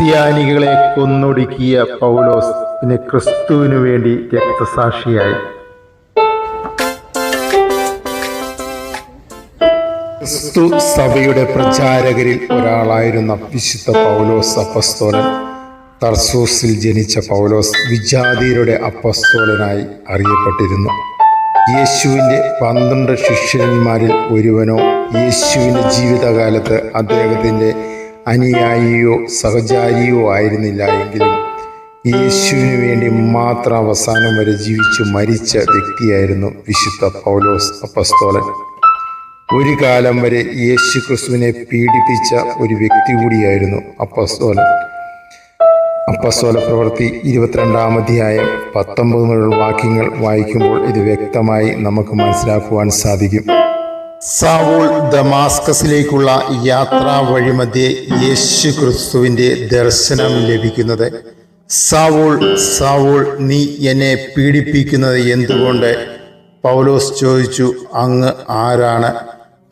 ക്രിസ്ത്യാനികളെ കൊന്നൊടുക്കിയ പൗലോസ് പിന്നെ ക്രിസ്തുവിനു വേണ്ടി രക്തസാക്ഷിയായി. ക്രിസ്തു സഭയുടെ പ്രചാരകരിൽ ഒരാളായിരുന്ന വിശുദ്ധ പൗലോസ് അപ്പസ്തോലൻ. തർസൂസിൽ ജനിച്ച പൗലോസ് വിജാതിയരുടെ അപ്പസ്തോലനായി അറിയപ്പെട്ടിരുന്നു. യേശുവിൻ്റെ 12 ശിഷ്യന്മാരിൽ ഒരുവനോ യേശുവിൻ്റെ ജീവിതകാലത്ത് അദ്ദേഹത്തിൻ്റെ അനുയായിയോ സഹചാരിയോ ആയിരുന്നില്ല എങ്കിലും യേശുവിന് വേണ്ടി മാത്രം അവസാനം വരെ ജീവിച്ചു മരിച്ച വ്യക്തിയായിരുന്നു വിശുദ്ധ പൗലോസ് അപ്പസ്തോലൻ. ഒരു കാലം വരെ യേശു ക്രിസ്തുവിനെ പീഡിപ്പിച്ച ഒരു വ്യക്തി കൂടിയായിരുന്നു അപ്പസ്തോലൻ. അപ്പസ്തോല പ്രവൃത്തി 22-ാം അധ്യായം 19 മുതലുള്ള വാക്യങ്ങൾ വായിക്കുമ്പോൾ ഇത് വ്യക്തമായി നമുക്ക് മനസ്സിലാക്കുവാൻ സാധിക്കും. സൗൾ ദമാസ്കസിലേക്കുള്ള യാത്രാ വഴിമധ്യേ യേശു ക്രിസ്തുവിൻ്റെ ദർശനം ലഭിക്കുന്നത്. സൗൾ സൗൾ, നീ എന്നെ പീഡിപ്പിക്കുന്നത് എന്തുകൊണ്ട്? പൗലോസ് ചോദിച്ചു, അങ്ങ് ആരാണ്?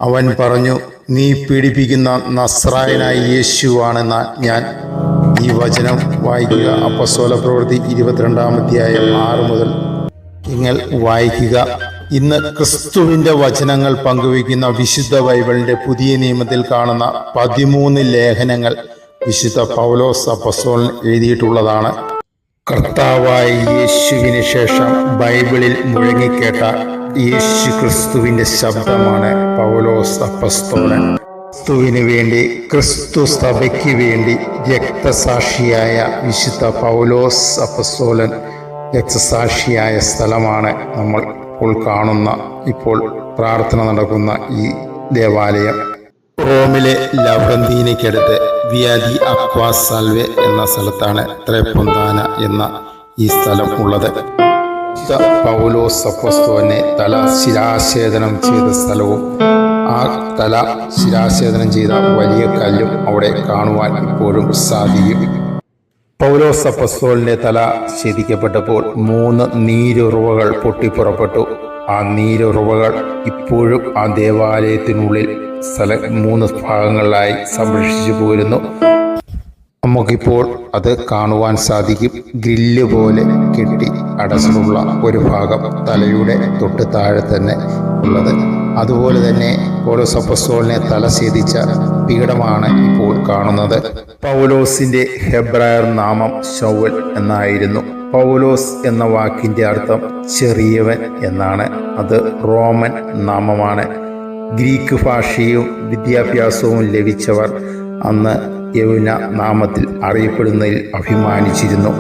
അവൻ പറഞ്ഞു, നീ പീഡിപ്പിക്കുന്ന നസ്രായനായ യേശുവാണെന്ന ഞാൻ. ഈ വചനം വായിക്കുക. അപ്പസ്തോല പ്രവൃത്തി 22-ാം അധ്യായം 6 മുതൽ നിങ്ങൾ വായിക്കുക. ഇന്ന് ക്രിസ്തുവിൻ്റെ വചനങ്ങൾ പങ്കുവയ്ക്കുന്ന വിശുദ്ധ ബൈബിളിൻ്റെ പുതിയ നിയമത്തിൽ കാണുന്ന 13 ലേഖനങ്ങൾ വിശുദ്ധ പൗലോസ് അപ്പസ്തോലൻ എഴുതിയിട്ടുള്ളതാണ്. കർത്താവായ യേശുവിന് ശേഷം ബൈബിളിൽ മുഴങ്ങിക്കേട്ട യേശു ക്രിസ്തുവിൻ്റെ ശബ്ദമാണ് പൗലോസ് അപ്പസ്തോലൻ. ക്രിസ്തുവിന് വേണ്ടി, ക്രിസ്തു സഭയ്ക്ക് വേണ്ടി രക്തസാക്ഷിയായ വിശുദ്ധ പൗലോസ് അപ്പസ്തോലൻ രക്തസാക്ഷിയായ സ്ഥലമാണ് നമ്മൾ ഇപ്പോൾ പ്രാർത്ഥന നടക്കുന്ന ഈ ദേവാലയം. റോമിലെ ലവ്രന്തീനയ്ക്കടുത്ത് വിയാദി അക്വാ സാൽവെ എന്ന സ്ഥലത്താണ് ത്രേപ്പൊന്താന എന്ന ഈ സ്ഥലം ഉള്ളത്. പൗലോസ് അപ്പസ്തോലനെ തല ശിരാച്ഛേദനം ചെയ്ത സ്ഥലവും ആ തല ശിരാച്ഛേദനം ചെയ്ത വലിയ കല്ലും അവിടെ കാണുവാൻ ഇപ്പോഴും സാധിക്കും. പൗലോസ് അപ്പസ്തോലന്റെ തല ഛേദിക്കപ്പെട്ടപ്പോൾ 3 നീരുറവകൾ പൊട്ടിപ്പുറപ്പെട്ടു. ആ നീരുറവകൾ ഇപ്പോഴും ആ ദേവാലയത്തിനുള്ളിൽ 3 ഭാഗങ്ങളിലായി സംരക്ഷിച്ചു പോരുന്നു. നമുക്കിപ്പോൾ അത് കാണുവാൻ സാധിക്കും. ഗ്രില്ല് പോലെ കെട്ടി അടച്ചിട്ടുള്ള ഒരു ഭാഗം തലയുടെ തൊട്ട് താഴെ തന്നെ ഉള്ളത്. അതുപോലെ തന്നെ പൗലോസ് അപ്പസ്തോലനെ തല ഛേദിച്ച പീഠമാണ് ഇപ്പോൾ കാണുന്നത്. പൗലോസിന്റെ ഹെബ്രായർ നാമം ശൗൽ എന്നായിരുന്നു. പൗലോസ് എന്ന വാക്കിന്റെ അർത്ഥം ചെറിയവൻ എന്നാണ്. അത് റോമൻ നാമമാണ്. ഗ്രീക്ക് ഭാഷയും വിദ്യാഭ്യാസവും ലഭിച്ചവർ അന്ന് യൗന നാമത്തിൽ അറിയപ്പെടുന്നതിൽ അഭിമാനിച്ചിരുന്നു.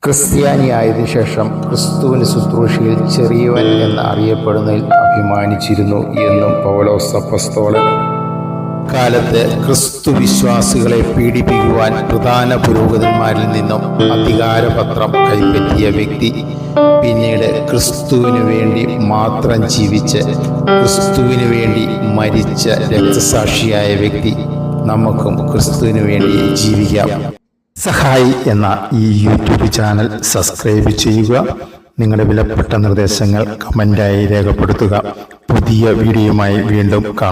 ക്രിസ്ത്യാനിയായതിനു ശേഷം ക്രിസ്തുവിന് ശുശ്രൂഷയിൽ ചെറിയവൻ എന്ന് അറിയപ്പെടുന്നതിൽ അഭിമാനിച്ചിരുന്നു എന്നും പൗലോസ് അപ്പസ്തോലൻ. കാലത്ത് ക്രിസ്തു വിശ്വാസികളെ പീഡിപ്പിക്കുവാൻ പ്രധാന പുരോഹിതന്മാരിൽ നിന്നും അധികാരപത്രം കൈപ്പറ്റിയ വ്യക്തി, പിന്നീട് ക്രിസ്തുവിന് വേണ്ടി മാത്രം ജീവിച്ച് ക്രിസ്തുവിന് വേണ്ടി മരിച്ച രക്തസാക്ഷിയായ വ്യക്തി. നമുക്കും ക്രിസ്തുവിന് വേണ്ടി ജീവിക്കാം. സഹായി എന്ന ഈ യൂട്യൂബ് ചാനൽ സബ്സ്ക്രൈബ് ചെയ്യുക. നിങ്ങളുടെ വിലപ്പെട്ട നിർദ്ദേശങ്ങൾ കമൻ്റായി രേഖപ്പെടുത്തുക. പുതിയ വീഡിയോയുമായി വീണ്ടും കാണാം.